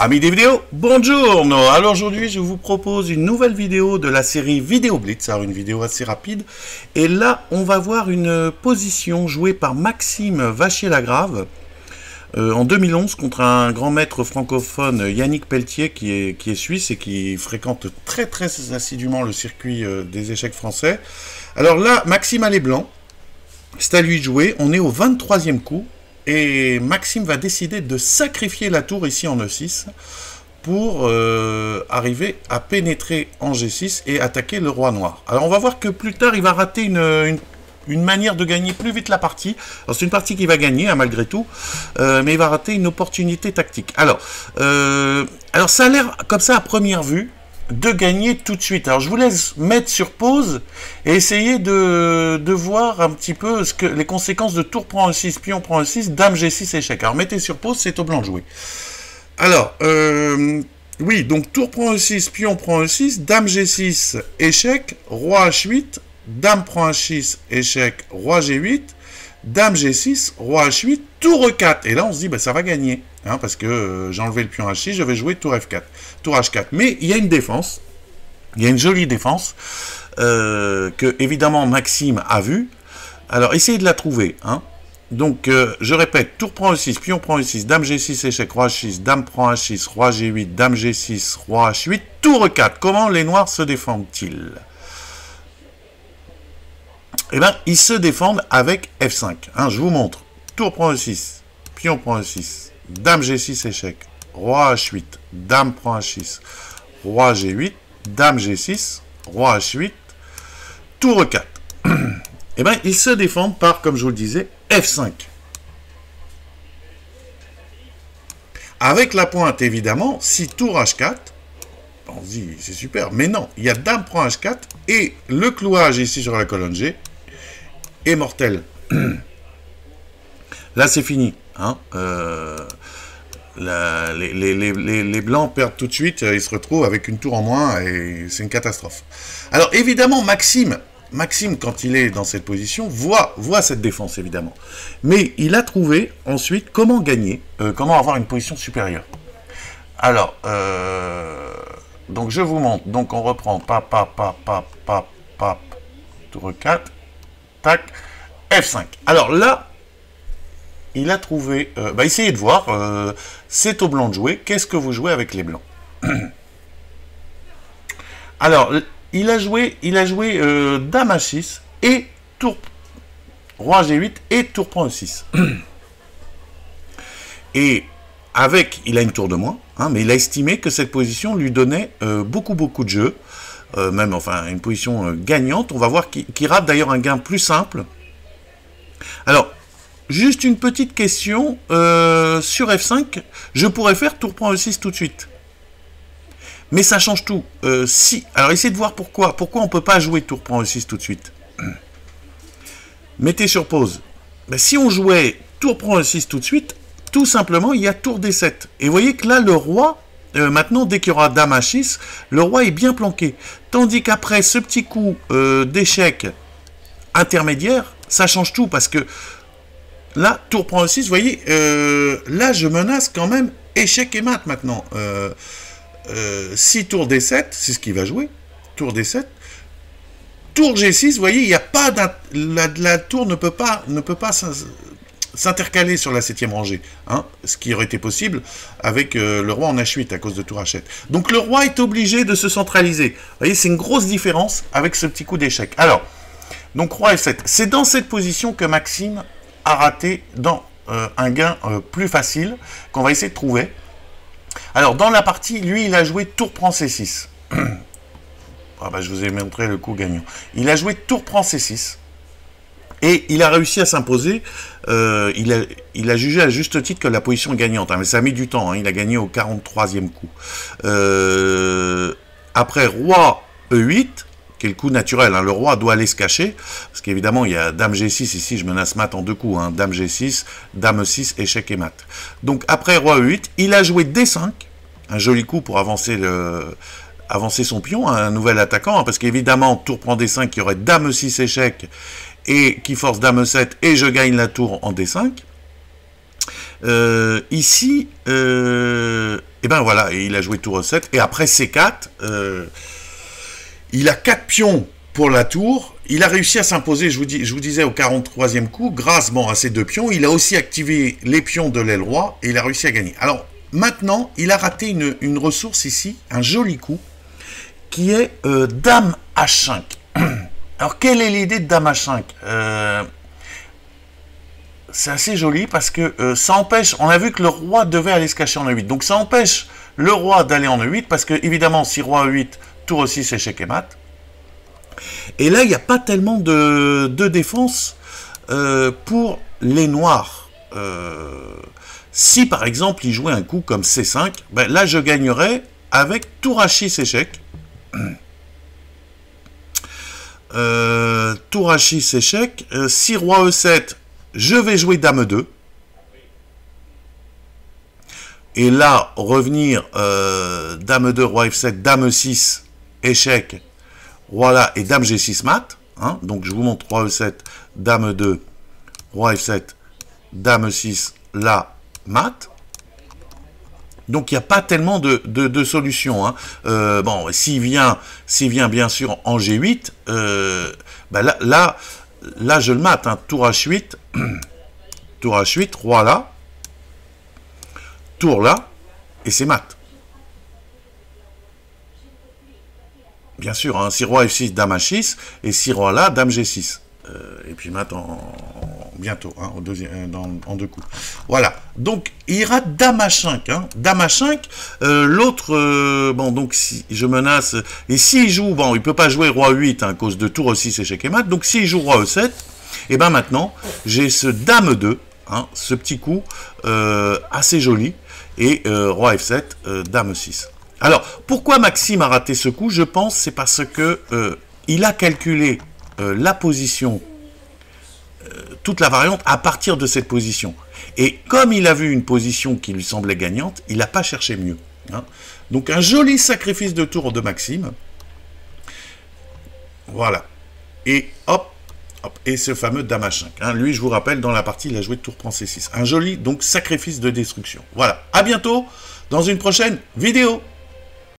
Amis des vidéos, bonjour. Alors aujourd'hui, je vous propose une nouvelle vidéo de la série Vidéo Blitz. Alors une vidéo assez rapide. Et là, on va voir une position jouée par Maxime Vachier-Lagrave en 2011 contre un grand maître francophone, Yannick Pelletier, qui est suisse et qui fréquente très assidûment le circuit des échecs français. Alors là, Maxime a les blancs. C'est à lui de jouer. On est au 23e coup. Et Maxime va décider de sacrifier la tour ici en E6 pour arriver à pénétrer en G6 et attaquer le roi noir. Alors on va voir que plus tard il va rater une manière de gagner plus vite la partie. Alors c'est une partie qu'il va gagner hein, malgré tout, mais il va rater une opportunité tactique. Alors ça a l'air comme ça à première vue de gagner tout de suite. Alors je vous laisse mettre sur pause et essayer de voir un petit peu les conséquences de tour prend E6, pion prend E6, dame G6, échec. Alors mettez sur pause, c'est au blanc de jouer. Alors, oui, donc tour prend E6, pion prend E6, dame G6, échec, roi H8, dame prend H6, échec, roi G8, dame G6, roi H8, tour E4. Et là, on se dit, bah, ça va gagner. Hein, parce que j'ai enlevé le pion H6, je vais jouer tour F4. Tour H4. Mais il y a une défense. Il y a une jolie défense que, évidemment, Maxime a vue. Alors, essayez de la trouver. Hein. Donc, je répète, tour prend E6, pion prend E6, dame G6, échec, roi H6, dame prend H6, roi G8, dame G6, roi H8, tour E4. Comment les noirs se défendent-ils? Eh bien, ils se défendent avec F5. Hein, je vous montre. Tour prend E6, pion prend E6, dame G6, échec, roi H8, dame prend H6, roi G8, dame G6, roi H8, tour E4. Eh bien, ils se défendent par, comme je vous le disais, F5. Avec la pointe, évidemment, si tour H4, on se dit, c'est super, mais non, il y a dame prend H4, et le clouage ici sur la colonne G est mortel. Là, c'est fini. Hein. Les blancs perdent tout de suite, ils se retrouvent avec une tour en moins, et c'est une catastrophe. Alors, évidemment, Maxime, quand il est dans cette position, voit cette défense, évidemment. Mais il a trouvé, ensuite, comment gagner, comment avoir une position supérieure. Alors, donc je vous montre. Donc, on reprend, tour 4, tac, F5. Alors là, il a trouvé, essayez de voir, c'est au blanc de jouer, qu'est-ce que vous jouez avec les blancs? Alors, il a joué dame H6 et tour, roi G8 et tour prend E6. Et avec, il a une tour de moins, hein, mais il a estimé que cette position lui donnait beaucoup de jeux, même, enfin, une position gagnante. On va voir qu'il rate d'ailleurs un gain plus simple. Alors, juste une petite question, sur F5, je pourrais faire tour prend E6 tout de suite. Mais ça change tout. Alors essayez de voir pourquoi on ne peut pas jouer tour prend E6 tout de suite. Mettez sur pause. Ben, si on jouait tour prend E6 tout de suite, tout simplement, il y a tour D7. Et vous voyez que là, le roi, maintenant, dès qu'il y aura dame H6, le roi est bien planqué. Tandis qu'après ce petit coup d'échec intermédiaire, ça change tout parce que là, tour prend E6, vous voyez, là, je menace quand même échec et mat maintenant. Si tour D7, c'est ce qu'il va jouer, tour D7, tour G6, vous voyez, il n'y a pas la tour ne peut pas s'intercaler sur la 7e rangée, hein, ce qui aurait été possible avec le roi en H8 à cause de tour H7. Donc le roi est obligé de se centraliser. Vous voyez, c'est une grosse différence avec ce petit coup d'échec. Alors, donc roi F7, c'est dans cette position que Maxime a raté dans un gain plus facile qu'on va essayer de trouver. Alors dans la partie, lui il a joué tour prend C6. Ah bah, je vous ai montré le coup gagnant. Il a joué tour prend C6 et il a réussi à s'imposer. Il a jugé à juste titre que la position est gagnante, hein, mais ça a mis du temps, hein, il a gagné au 43e coup. Après roi E8, qui est le coup naturel, hein, le roi doit aller se cacher, parce qu'évidemment il y a dame G6 ici, je menace mat en deux coups, hein, dame G6, dame E6, échec et mat. Donc après roi E8, il a joué D5, un joli coup pour avancer son pion, un nouvel attaquant, hein, parce qu'évidemment tour prend D5, il y aurait dame E6 échec, et qui force dame E7, et je gagne la tour en D5. Ici, Et ben voilà, et il a joué tour E7, et après C4, il a 4 pions pour la tour, il a réussi à s'imposer, je vous disais, au 43e coup, grâce à ces 2 pions, il a aussi activé les pions de l'aile roi, et il a réussi à gagner. Alors, maintenant, il a raté une ressource ici, un joli coup, qui est Dame H5. Alors, quelle est l'idée de Dame H5 c'est assez joli parce que ça empêche, on a vu que le roi devait aller se cacher en E8, donc ça empêche le roi d'aller en E8 parce que évidemment si roi E8, tour E6, échec et mat. Et là il n'y a pas tellement de défense pour les noirs. Si par exemple il jouait un coup comme C5, ben, là je gagnerais avec tour H6 échec. Tour H6 échec, si roi E7, je vais jouer Dame 2. Et là, revenir Dame 2, Roi F7, Dame 6, échec, Roi là, et Dame G6 mat. Hein, donc je vous montre Roi E7, Dame 2, Roi F7, Dame 6, là, mat. Donc il n'y a pas tellement de solutions. Hein. Bon, s'il vient bien sûr en G8, ben là je le mate, hein. Tour H8, tour H8, roi là, tour là, et c'est mat. Bien sûr, hein, si roi F6, dame H6, et si roi là, dame G6. Et puis mat bientôt, hein, en 2 coups. Voilà, donc il rate dame H5. Hein. Dame H5, l'autre, bon, donc si je menace, et s'il joue, bon, il peut pas jouer roi 8 hein, à cause de tour E6, échec et mat, donc s'il joue roi E7, et ben maintenant, j'ai ce dame 2, hein, ce petit coup assez joli, et roi F7, dame 6. Alors, pourquoi Maxime a raté ce coup? Je pense c'est parce que il a calculé la position, toute la variante à partir de cette position. Et comme il a vu une position qui lui semblait gagnante, il n'a pas cherché mieux. Hein. Donc un joli sacrifice de tour de Maxime. Voilà. Et hop, hop, et ce fameux dame H5. Hein. Lui, je vous rappelle, dans la partie, il a joué tour prend C6. Un joli donc sacrifice de destruction. Voilà. À bientôt dans une prochaine vidéo.